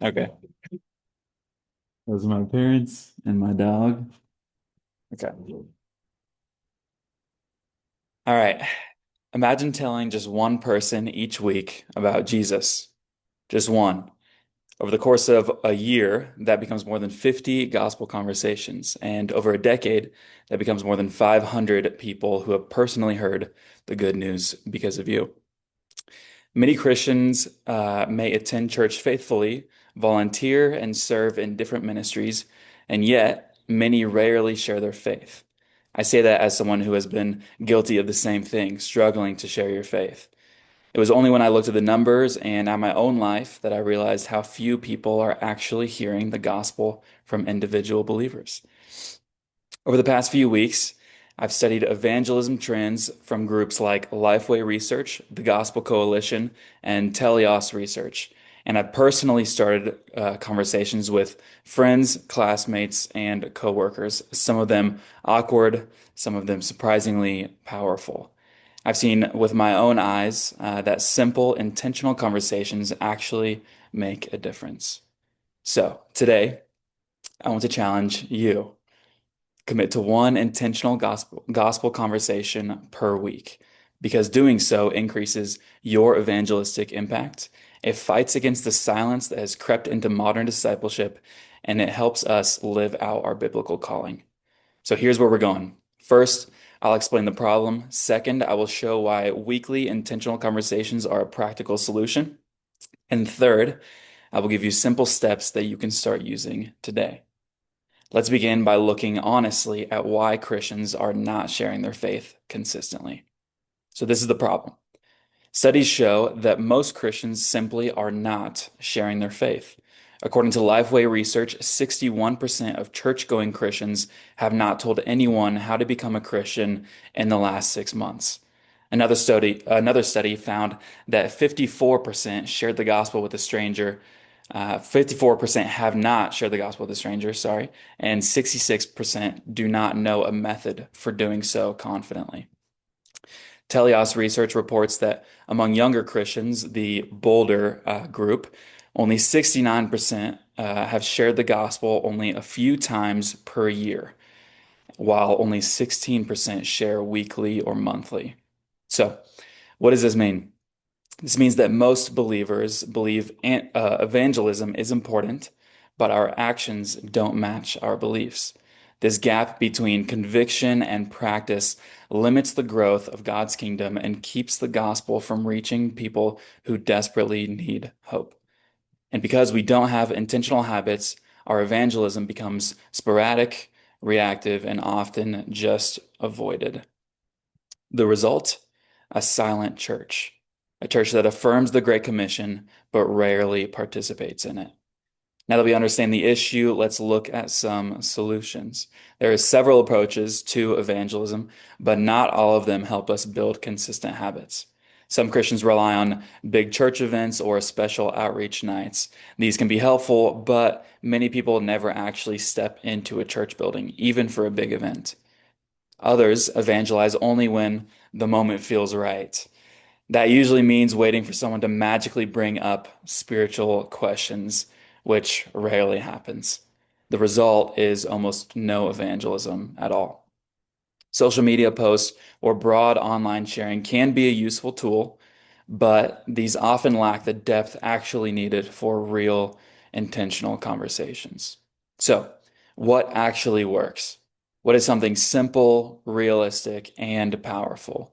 Okay. Those are my parents and my dog. Okay. All right. Imagine telling just one person each week about Jesus. Just one. Over the course of a year, that becomes more than 50 gospel conversations. And over a decade, that becomes more than 500 people who have personally heard the good news because of you. Many Christians may attend church faithfully, volunteer, and serve in different ministries, and yet many rarely share their faith. I say that as someone who has been guilty of the same thing, struggling to share your faith. It was only when I looked at the numbers and at my own life that I realized how few people are actually hearing the gospel from individual believers. Over the past few weeks, I've studied evangelism trends from groups like Lifeway Research, the Gospel Coalition, and Teleos Research. And I've personally started conversations with friends, classmates, and coworkers, some of them awkward, some of them surprisingly powerful. I've seen with my own eyes that simple, intentional conversations actually make a difference. So today, I want to challenge you. Commit to one intentional gospel conversation per week because doing so increases your evangelistic impact. It fights against the silence that has crept into modern discipleship, and it helps us live out our biblical calling. So here's where we're going. First, I'll explain the problem. Second, I will show why weekly intentional conversations are a practical solution. And third, I will give you simple steps that you can start using today. Let's begin by looking honestly at why Christians are not sharing their faith consistently. So, this is the problem. Studies show that most Christians simply are not sharing their faith. According to Lifeway Research, 61% of church-going Christians have not told anyone how to become a Christian in the last 6 months. Another study found that 54% shared the gospel with a stranger. 54% have not shared the gospel with a stranger, sorry, and 66% do not know a method for doing so confidently. Teleos research reports that among younger Christians, the bolder group, only 69% have shared the gospel only a few times per year, while only 16% share weekly or monthly. So, what does this mean? This means that most believers believe evangelism is important, but our actions don't match our beliefs. This gap between conviction and practice limits the growth of God's kingdom and keeps the gospel from reaching people who desperately need hope. And because we don't have intentional habits, our evangelism becomes sporadic, reactive, and often just avoided. The result? A silent church, a church that affirms the Great Commission but rarely participates in it. Now that we understand the issue, let's look at some solutions. There are several approaches to evangelism, but not all of them help us build consistent habits. Some Christians rely on big church events or special outreach nights. These can be helpful, but many people never actually step into a church building, even for a big event. Others evangelize only when the moment feels right. That usually means waiting for someone to magically bring up spiritual questions, which rarely happens. The result is almost no evangelism at all. Social media posts or broad online sharing can be a useful tool, but these often lack the depth actually needed for real intentional conversations. So, what actually works? What is something simple, realistic, and powerful?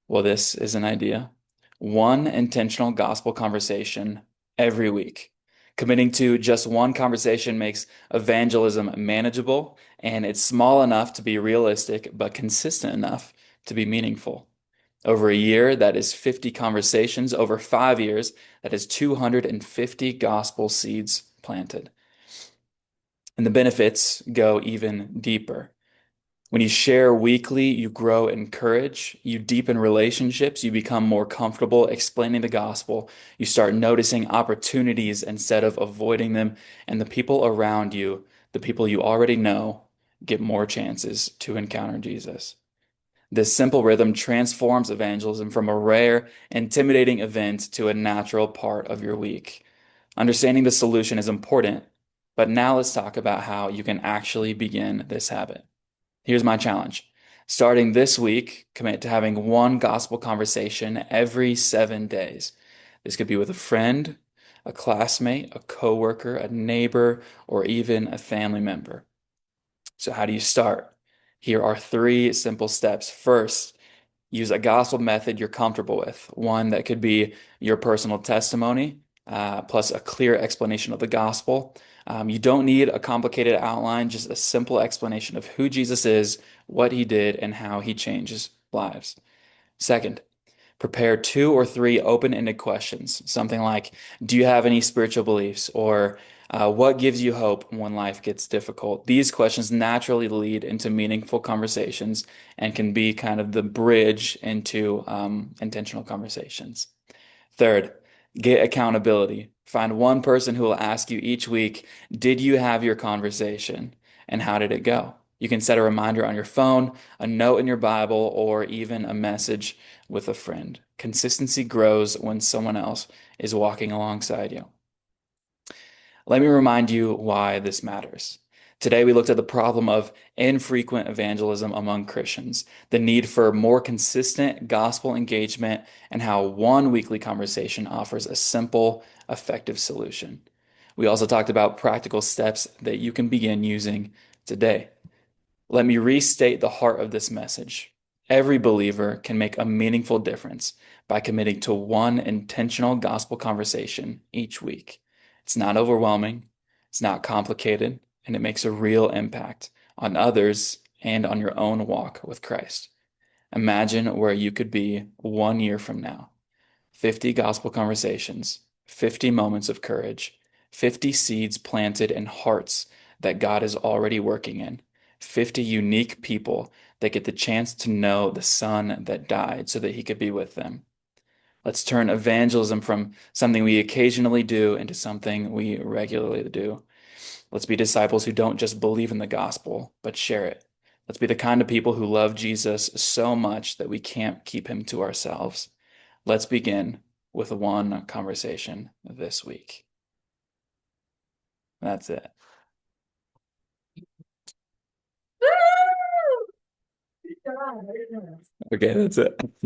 Well, this is an idea. One intentional gospel conversation every week. Committing to just one conversation makes evangelism manageable, and it's small enough to be realistic, but consistent enough to be meaningful. Over a year, that is 50 conversations. Over 5 years, that is 250 gospel seeds planted. And the benefits go even deeper. When you share weekly, you grow in courage, you deepen relationships, you become more comfortable explaining the gospel, you start noticing opportunities instead of avoiding them, and the people around you, the people you already know, get more chances to encounter Jesus. This simple rhythm transforms evangelism from a rare, intimidating event to a natural part of your week. Understanding the solution is important, but now let's talk about how you can actually begin this habit. Here's my challenge. Starting this week, commit to having one gospel conversation every 7 days. This could be with a friend, a classmate, a coworker, a neighbor, or even a family member. So, how do you start? Here are three simple steps. First, use a gospel method you're comfortable with, one that could be your personal testimony, plus a clear explanation of the gospel. You don't need a complicated outline, just a simple explanation of who Jesus is, what he did, and how he changes lives. Second, prepare two or three open-ended questions, something like, do you have any spiritual beliefs? Or what gives you hope when life gets difficult? These questions naturally lead into meaningful conversations and can be kind of the bridge into intentional conversations. Third, get accountability. Find one person who will ask you each week, did you have your conversation? And how did it go? You can set a reminder on your phone, a note in your Bible, or even a message with a friend. Consistency grows when someone else is walking alongside you. Let me remind you why this matters. Today, we looked at the problem of infrequent evangelism among Christians, the need for more consistent gospel engagement, and how one weekly conversation offers a simple, effective solution. We also talked about practical steps that you can begin using today. Let me restate the heart of this message. Every believer can make a meaningful difference by committing to one intentional gospel conversation each week. It's not overwhelming, it's not complicated, and it makes a real impact on others and on your own walk with Christ. Imagine where you could be 1 year from now. 50 gospel conversations, 50 moments of courage, 50 seeds planted in hearts that God is already working in, 50 unique people that get the chance to know the Son that died so that he could be with them. Let's turn evangelism from something we occasionally do into something we regularly do. Let's be disciples who don't just believe in the gospel, but share it. Let's be the kind of people who love Jesus so much that we can't keep him to ourselves. Let's begin with one conversation this week. That's it. Okay, that's it.